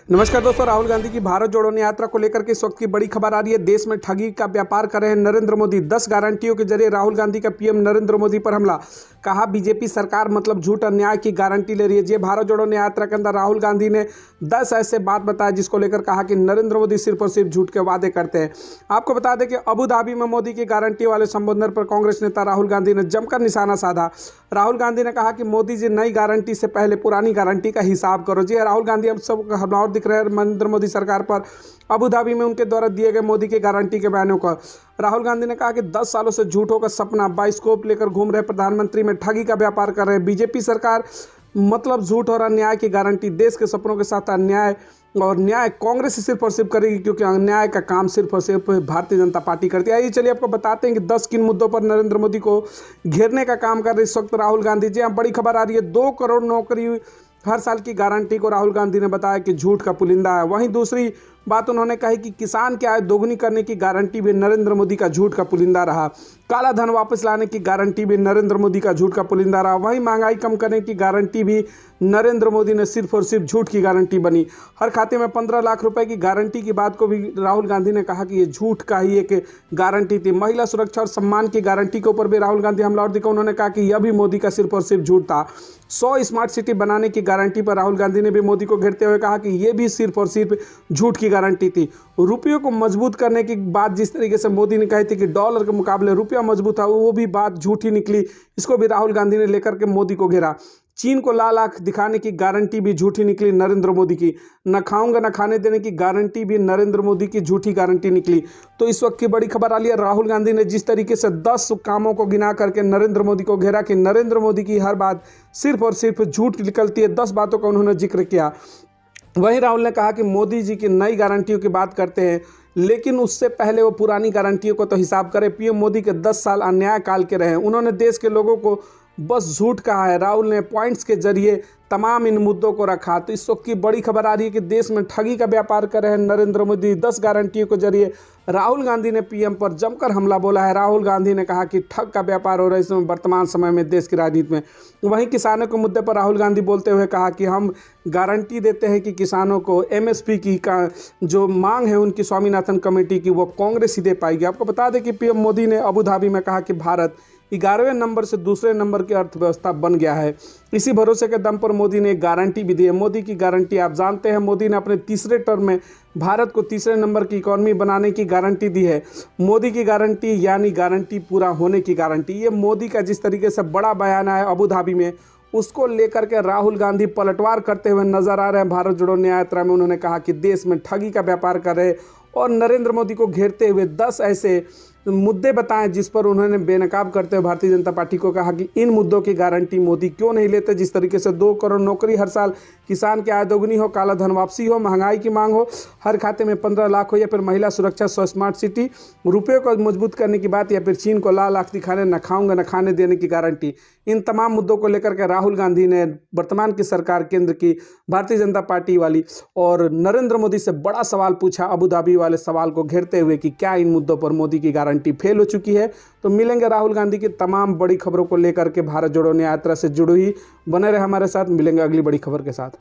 नमस्कार दोस्तों, राहुल गांधी की भारत जोड़ो न्याय यात्रा को लेकर के इस वक्त की बड़ी खबर आ रही है। देश में ठगी का व्यापार कर रहे हैं नरेंद्र मोदी। 10 गारंटियों के जरिए राहुल गांधी का पीएम नरेंद्र मोदी पर हमला। कहा बीजेपी सरकार मतलब झूठ और न्याय की गारंटी ले रही है। जी, भारत जोड़ो न्याय यात्रा के अंदर राहुल गांधी ने 10 ऐसे बात बताया जिसको लेकर कहा कि नरेंद्र मोदी सिर्फ और सिर्फ झूठ के वादे करते हैं। आपको बता दें कि अबू धाबी में मोदी की गारंटी वाले संबोधन पर कांग्रेस नेता राहुल गांधी ने जमकर निशाना साधा। राहुल गांधी ने कहा कि मोदी जी, नई गारंटी से पहले पुरानी गारंटी का हिसाब करो। जी, राहुल गांधी हम सब हमलावर दिख रहे हैं नरेंद्र मोदी सरकार पर अबू धाबी में उनके द्वारा दिए गए मोदी के गारंटी के बयानों का। राहुल गांधी ने कहा कि 10 सालों से झूठों का सपना बाइस्कोप लेकर घूम रहे प्रधानमंत्री में ठगी का व्यापार कर रहे हैं। बीजेपी सरकार मतलब झूठ और अन्याय की गारंटी। देश के सपनों के साथ अन्याय और न्याय कांग्रेस सिर्फ और सिर्फ करेगी, क्योंकि अन्याय का काम सिर्फ और सिर्फ भारतीय जनता पार्टी करती है। आइए चलिए आपको बताते हैं कि 10 किन मुद्दों पर नरेंद्र मोदी को घेरने का काम कर रहे इस वक्त राहुल गांधी जी। बड़ी खबर आ रही है, 2 करोड़ नौकरी हर साल की गारंटी को राहुल गांधी ने बताया कि झूठ का पुलिंदा है। वहीं दूसरी बात उन्होंने कही कि किसान की आय दोगुनी करने की गारंटी भी नरेंद्र मोदी का झूठ का पुलिंदा रहा। काला धन वापस लाने की गारंटी भी नरेंद्र मोदी का झूठ का पुलिंदा रहा। वहीं महंगाई कम करने की गारंटी भी नरेंद्र मोदी ने सिर्फ और सिर्फ झूठ की गारंटी बनी। हर खाते में 15 लाख रुपए की गारंटी की बात को भी राहुल गांधी ने कहा कि ये झूठ का ही एक गारंटी थी। महिला सुरक्षा और सम्मान की गारंटी के ऊपर भी राहुल गांधी हमलावर दिखा। उन्होंने कहा कि यह भी मोदी का सिर्फ और सिर्फ झूठ था। 100 स्मार्ट सिटी बनाने की गारंटी पर राहुल गांधी ने भी मोदी को घेरते हुए कहा कि यह भी सिर्फ और सिर्फ झूठ की गारंटी थी। रुपये को मजबूत करने की बात जिस तरीके से मोदी ने कही थी कि डॉलर के मुकाबले रुपया मजबूत था, वो भी बात झूठी निकली। इसको भी राहुल गांधी ने लेकर के मोदी को घेरा। चीन को लाल आंख दिखाने की गारंटी भी झूठी निकली नरेंद्र मोदी की। न खाऊंगा न खाने देने की गारंटी भी नरेंद्र मोदी की झूठी गारंटी निकली। तो इस वक्त की बड़ी खबर आ रही है, राहुल गांधी ने जिस तरीके से 10 कामों को गिना करके नरेंद्र मोदी को घेरा कि नरेंद्र मोदी की हर बात सिर्फ और सिर्फ झूठ निकलती है। 10 बातों का उन्होंने जिक्र किया। वहीं राहुल ने कहा कि मोदी जी की नई गारंटियों की बात करते हैं, लेकिन उससे पहले वो पुरानी गारंटियों को तो हिसाब करें। पीएम मोदी के 10 साल अन्याय काल के रहे। उन्होंने देश के लोगों को बस झूठ कहा है। राहुल ने पॉइंट्स के जरिए तमाम इन मुद्दों को रखा। तो इस वक्त की बड़ी खबर आ रही है कि देश में ठगी का व्यापार कर रहे हैं नरेंद्र मोदी। 10 गारंटियों के जरिए राहुल गांधी ने पीएम पर जमकर हमला बोला है। राहुल गांधी ने कहा कि ठग का व्यापार हो रहा है इस वर्तमान समय में देश की राजनीति में। वहीं किसानों के मुद्दे पर राहुल गांधी बोलते हुए कहा कि हम गारंटी देते हैं कि किसानों को एमएसपी की का जो मांग है उनकी स्वामीनाथन कमेटी की, वो कांग्रेस ही दे पाएगी। आपको बता दें कि पीएम मोदी ने अबू धाबी में कहा कि भारत 11वें नंबर से दूसरे नंबर की अर्थव्यवस्था बन गया है। इसी भरोसे के दम पर मोदी ने एक गारंटी भी दी है। मोदी की गारंटी आप जानते हैं, मोदी ने अपने तीसरे टर्म में भारत को तीसरे नंबर की इकॉनमी बनाने की गारंटी दी है। मोदी की गारंटी यानी गारंटी पूरा होने की गारंटी। ये मोदी का जिस तरीके से बड़ा बयान है अबू धाबी में, उसको लेकर के राहुल गांधी पलटवार करते हुए नजर आ रहे हैं। भारत जोड़ो न्याय यात्रा में उन्होंने कहा कि देश में ठगी का व्यापार कर रहे और नरेंद्र मोदी को घेरते हुए 10 ऐसे मुद्दे बताएं जिस पर उन्होंने बेनकाब करते हुए भारतीय जनता पार्टी को कहा कि इन मुद्दों की गारंटी मोदी क्यों नहीं लेते। जिस तरीके से 2 करोड़ नौकरी हर साल, किसान की आय दोगुनी हो, काला धन वापसी हो, महंगाई की मांग हो, हर खाते में 15 लाख हो, या फिर महिला सुरक्षा, 100 स्मार्ट सिटी, रुपये को मजबूत करने की बात, या फिर चीन को लाल आंख दिखाने, न खाऊंगा न खाने देने की गारंटी। इन तमाम मुद्दों को लेकर के राहुल गांधी ने वर्तमान की सरकार, केंद्र की भारतीय जनता पार्टी वाली और नरेंद्र मोदी से बड़ा सवाल पूछा, अबू धाबी वाले सवाल को घेरते हुए कि क्या इन मुद्दों पर मोदी की गारंटी फेल हो चुकी है। तो मिलेंगे राहुल गांधी की तमाम बड़ी खबरों को लेकर के। भारत जोड़ो न्याय यात्रा से जुड़ी ही बने रहे हमारे साथ। मिलेंगे अगली बड़ी खबर के साथ।